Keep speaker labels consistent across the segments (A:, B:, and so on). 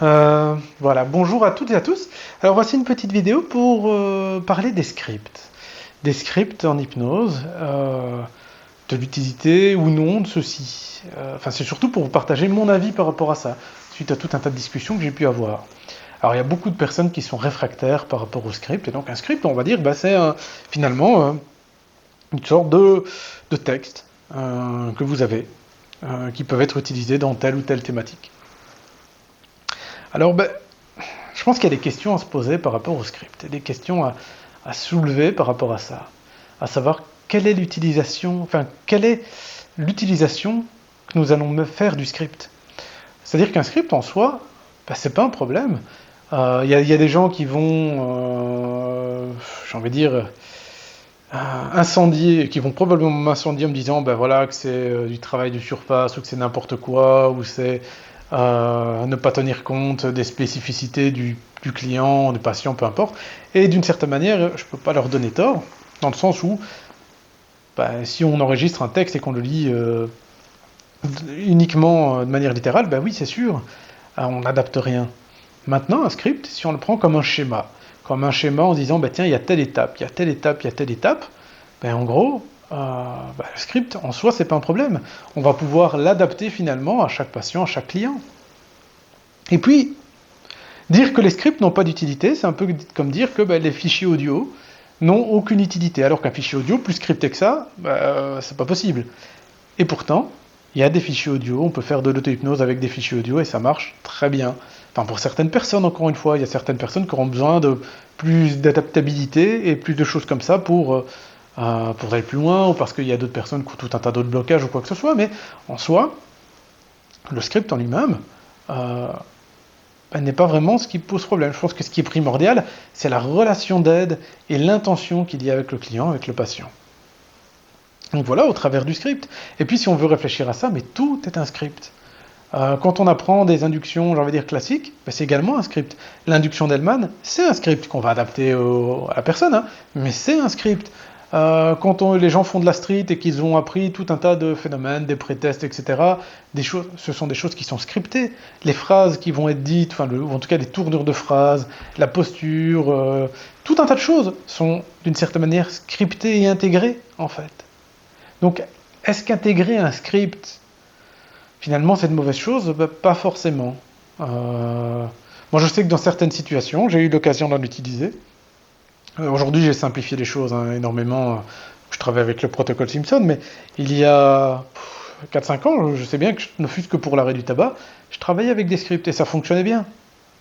A: Voilà, bonjour à toutes et à tous. Alors voici une petite vidéo pour parler des scripts. Des scripts en hypnose, de l'utilité ou non de ceux-ci. Enfin, c'est surtout pour vous partager mon avis par rapport à ça, suite à tout un tas de discussions que j'ai pu avoir. Alors il y a beaucoup de personnes qui sont réfractaires par rapport au script, et donc un script, on va dire, bah, c'est finalement une sorte de texte que vous avez, qui peuvent être utilisés dans telle ou telle thématique. Alors, ben, je pense qu'il y a des questions à se poser par rapport au script, et des questions à soulever par rapport à ça. À savoir, quelle est l'utilisation que nous allons faire du script. C'est-à-dire qu'un script en soi, ben, c'est pas un problème. Y a des gens qui vont, j'ai envie de dire, incendier, qui vont probablement m'incendier en me disant, ben voilà, que c'est du travail de surface, ou que c'est n'importe quoi, ou c'est ne pas tenir compte des spécificités du client, du patient, peu importe. Et d'une certaine manière, je ne peux pas leur donner tort, dans le sens où bah, si on enregistre un texte et qu'on le lit uniquement de manière littérale, bah oui, c'est sûr, on n'adapte rien. Maintenant, un script, si on le prend comme un schéma en disant, bah, tiens, il y a telle étape, il y a telle étape, il y a telle étape, ben, en gros, bah, le script, en soi, c'est pas un problème. On va pouvoir l'adapter finalement à chaque patient, à chaque client. Et puis, dire que les scripts n'ont pas d'utilité, c'est un peu comme dire que ben, les fichiers audio n'ont aucune utilité, alors qu'un fichier audio plus scripté que ça, c'est pas possible. Et pourtant, il y a des fichiers audio, on peut faire de l'auto-hypnose avec des fichiers audio et ça marche très bien. Enfin, pour certaines personnes, encore une fois, il y a certaines personnes qui auront besoin de plus d'adaptabilité et plus de choses comme ça pour aller plus loin, ou parce qu'il y a d'autres personnes qui ont tout un tas d'autres blocages ou quoi que ce soit, mais en soi, le script en lui-même, euh, n'est pas vraiment ce qui pose problème. Je pense que ce qui est primordial, c'est la relation d'aide et l'intention qu'il y a avec le client, avec le patient. Donc voilà, au travers du script. Et puis si on veut réfléchir à ça, mais tout est un script. Quand on apprend des inductions, j'ai envie de dire classiques, ben c'est également un script. L'induction d'Hellman, c'est un script qu'on va adapter à la personne, hein, mais c'est un script. Les gens font de la street et qu'ils ont appris tout un tas de phénomènes, des pré-tests, etc., ce sont des choses qui sont scriptées. Les phrases qui vont être dites, ou en tout cas les tournures de phrases, la posture, tout un tas de choses sont d'une certaine manière scriptées et intégrées, en fait. Donc, est-ce qu'intégrer un script, finalement, c'est une mauvaise chose? Ben, pas forcément. Moi, je sais que dans certaines situations, j'ai eu l'occasion d'en utiliser. Aujourd'hui, j'ai simplifié les choses hein, énormément. Je travaille avec le protocole Simpson, mais il y a 4-5 ans, je sais bien que, ne fût-ce que pour l'arrêt du tabac, je travaillais avec des scripts et ça fonctionnait bien.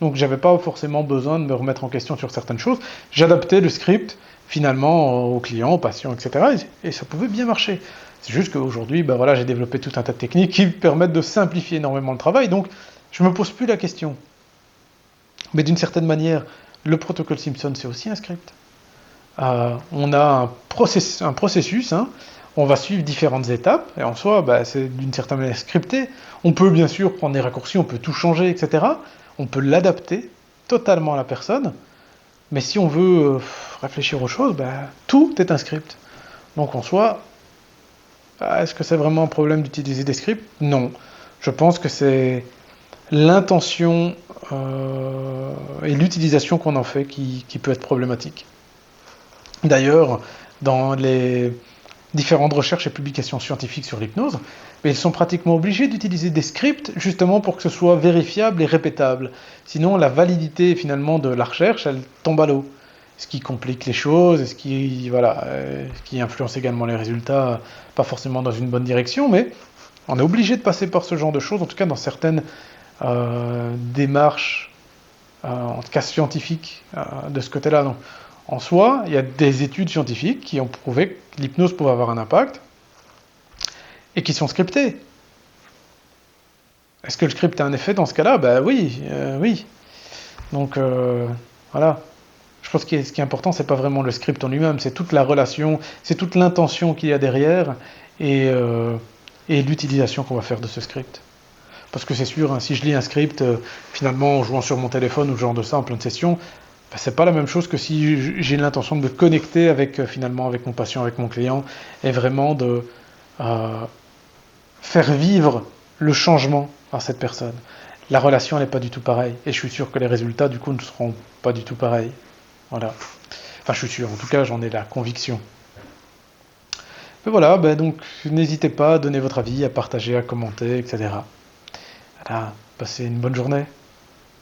A: Donc, j'avais pas forcément besoin de me remettre en question sur certaines choses. J'adaptais le script finalement aux clients, aux patients, etc. Et ça pouvait bien marcher. C'est juste qu'aujourd'hui, ben voilà, j'ai développé tout un tas de techniques qui permettent de simplifier énormément le travail. Donc, je me pose plus la question. Mais d'une certaine manière, le protocole Simpson, c'est aussi un script. On a un processus, hein, on va suivre différentes étapes, et en soi, bah, c'est d'une certaine manière scripté. On peut bien sûr prendre des raccourcis, on peut tout changer, etc. On peut l'adapter totalement à la personne, mais si on veut réfléchir aux choses, bah, tout est un script. Donc en soi, est-ce que c'est vraiment un problème d'utiliser des scripts? Non. Je pense que c'est l'intention et l'utilisation qu'on en fait qui peut être problématique. D'ailleurs, dans les différentes recherches et publications scientifiques sur l'hypnose, mais ils sont pratiquement obligés d'utiliser des scripts justement pour que ce soit vérifiable et répétable. Sinon, la validité finalement de la recherche, elle tombe à l'eau. Ce qui complique les choses, ce qui influence également les résultats, pas forcément dans une bonne direction, mais on est obligé de passer par ce genre de choses, en tout cas dans certaines démarches, en tout cas scientifiques, de ce côté-là. Donc, en soi, il y a des études scientifiques qui ont prouvé que l'hypnose pouvait avoir un impact et qui sont scriptées. Est-ce que le script a un effet dans ce cas-là? Ben oui, oui. Donc voilà. Je pense que ce qui est important, c'est pas vraiment le script en lui-même, c'est toute la relation, c'est toute l'intention qu'il y a derrière et, euh, et l'utilisation qu'on va faire de ce script. Parce que c'est sûr, hein, si je lis un script finalement en jouant sur mon téléphone ou ce genre de ça en pleine session, ben, c'est pas la même chose que si j'ai l'intention de me connecter avec finalement avec mon patient, avec mon client, et vraiment de euh, faire vivre le changement à cette personne. la relation n'est pas du tout pareille. Et je suis sûr que les résultats, du coup, ne seront pas du tout pareils. Voilà. Enfin, je suis sûr, en tout cas, j'en ai la conviction. Mais voilà, ben donc, n'hésitez pas à donner votre avis, à partager, à commenter, etc. Voilà, passez une bonne journée.